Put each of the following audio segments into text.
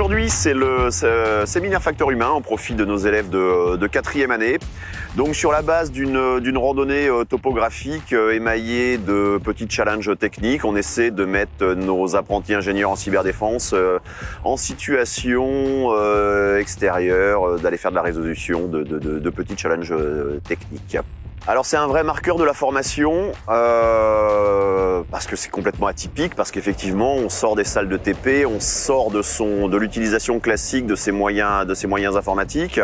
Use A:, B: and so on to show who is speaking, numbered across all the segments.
A: aujourd'hui, c'est le séminaire facteur humain au profit de nos élèves de 4e année. Donc sur la base d'une randonnée topographique émaillée de petits challenges techniques, on essaie de mettre nos apprentis ingénieurs en cyberdéfense en situation extérieure, d'aller faire de la résolution de petits challenges techniques. Alors c'est un vrai marqueur de la formation parce que c'est complètement atypique, parce qu'effectivement on sort des salles de TP, on sort de l'utilisation classique de ces moyens informatiques.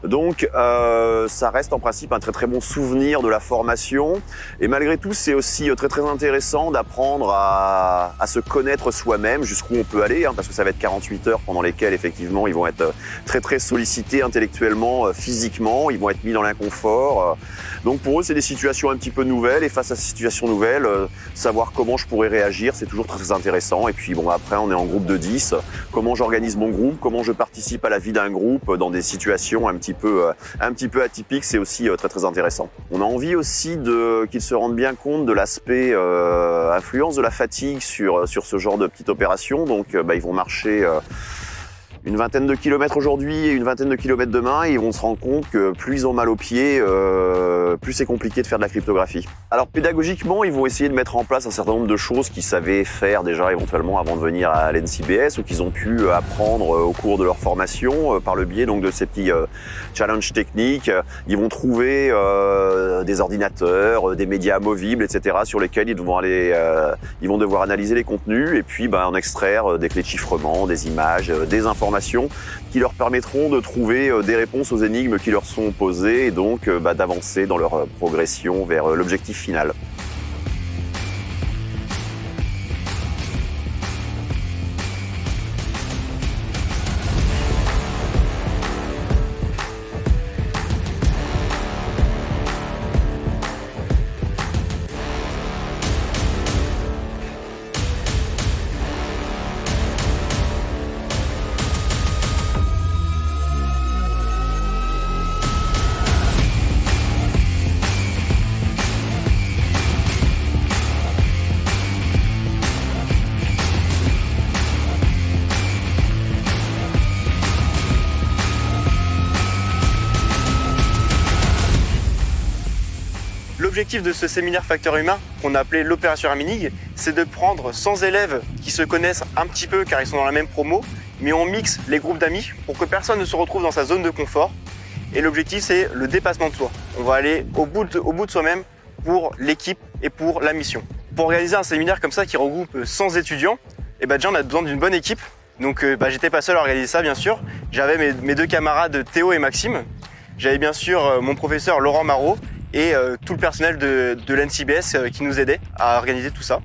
A: Donc ça reste en principe un très bon souvenir de la formation, et malgré tout c'est aussi très intéressant d'apprendre à se connaître soi-même, jusqu'où on peut aller, parce que ça va être 48 heures pendant lesquelles effectivement ils vont être très sollicités intellectuellement, physiquement, ils vont être mis dans l'inconfort. Donc pour eux c'est des situations un petit peu nouvelles, et face à ces situations nouvelles, savoir comment je pourrais réagir, c'est toujours très intéressant. Et puis bon, après on est en groupe de 10, comment j'organise mon groupe, comment je participe à la vie d'un groupe dans des situations un petit peu atypiques, c'est aussi très intéressant. On a envie aussi qu'ils se rendent bien compte de l'aspect influence de la fatigue sur ce genre de petite opération. Donc ils vont marcher une vingtaine de kilomètres aujourd'hui et une vingtaine de kilomètres demain, et ils vont se rendre compte que plus ils ont mal aux pieds, plus c'est compliqué de faire de la cryptographie. Alors pédagogiquement, ils vont essayer de mettre en place un certain nombre de choses qu'ils savaient faire déjà éventuellement avant de venir à l'NCBS, ou qu'ils ont pu apprendre au cours de leur formation par le biais donc de ces petits challenges techniques. Ils vont trouver des ordinateurs, des médias amovibles, etc. sur lesquels ils vont devoir analyser les contenus, et puis en extraire des clés de chiffrement, des images, des informations qui leur permettront de trouver des réponses aux énigmes qui leur sont posées, et donc d'avancer dans leur progression vers l'objectif final.
B: L'objectif de ce séminaire facteur humain, qu'on a appelé l'opération Herminig, c'est de prendre 100 élèves qui se connaissent un petit peu car ils sont dans la même promo, mais on mixe les groupes d'amis pour que personne ne se retrouve dans sa zone de confort. Et l'objectif, c'est le dépassement de soi. On va aller au bout de soi-même pour l'équipe et pour la mission. Pour organiser un séminaire comme ça qui regroupe 100 étudiants, déjà on a besoin d'une bonne équipe. Donc j'étais pas seul à organiser ça, bien sûr. J'avais mes deux camarades Théo et Maxime. J'avais bien sûr mon professeur Laurent Marot et tout le personnel de l'NCBS qui nous aidait à organiser tout ça.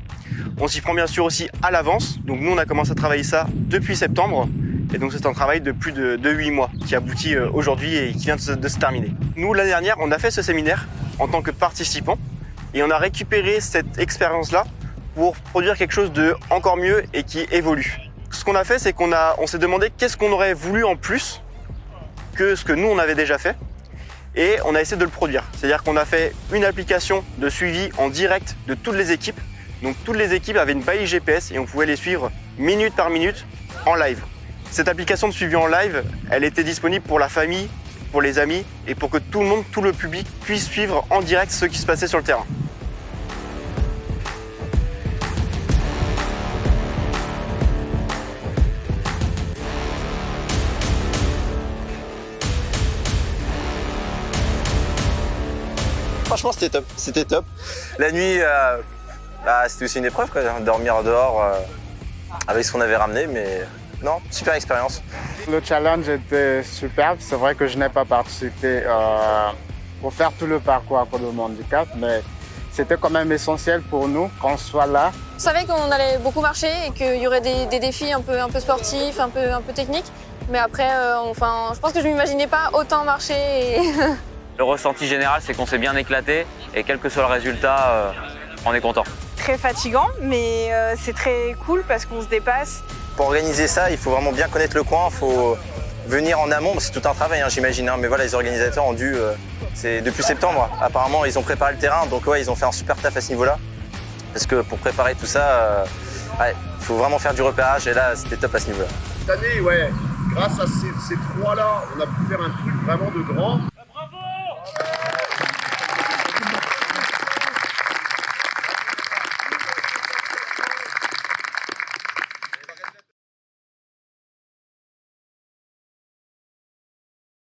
B: On s'y prend bien sûr aussi à l'avance. Donc nous on a commencé à travailler ça depuis septembre, et donc c'est un travail de plus de 8 mois qui aboutit aujourd'hui et qui vient de se terminer. Nous l'année dernière on a fait ce séminaire en tant que participants, et on a récupéré cette expérience-là pour produire quelque chose de encore mieux et qui évolue. Ce qu'on a fait, c'est qu'on s'est demandé qu'est-ce qu'on aurait voulu en plus que ce que nous on avait déjà fait. Et on a essayé de le produire. C'est-à-dire qu'on a fait une application de suivi en direct de toutes les équipes. Donc toutes les équipes avaient une balise GPS et on pouvait les suivre minute par minute en live. Cette application de suivi en live, elle était disponible pour la famille, pour les amis, et pour que tout le monde, tout le public puisse suivre en direct ce qui se passait sur le terrain.
C: Franchement, c'était top. La nuit, c'était aussi une épreuve, quoi. Dormir dehors avec ce qu'on avait ramené, mais non, super expérience.
D: Le challenge était superbe. C'est vrai que je n'ai pas participé pour faire tout le parcours à cause de mon handicap, mais c'était quand même essentiel pour nous qu'on soit là.
E: On savait qu'on allait beaucoup marcher et qu'il y aurait des défis un peu sportifs, un peu techniques, mais après, je pense que je ne m'imaginais pas autant marcher.
F: Le ressenti général, c'est qu'on s'est bien éclaté, et quel que soit le résultat, on est content.
G: Très fatigant, mais c'est très cool parce qu'on se dépasse.
C: Pour organiser ça, il faut vraiment bien connaître le coin, il faut venir en amont. C'est tout un travail, j'imagine, mais voilà, les organisateurs ont dû, c'est depuis septembre, apparemment, ils ont préparé le terrain, donc ouais, ils ont fait un super taf à ce niveau-là. Parce que pour préparer tout ça, il faut vraiment faire du repérage, et là, c'était top à ce niveau-là.
A: cette année, ouais, grâce à ces trois-là, on a pu faire un truc vraiment de grand.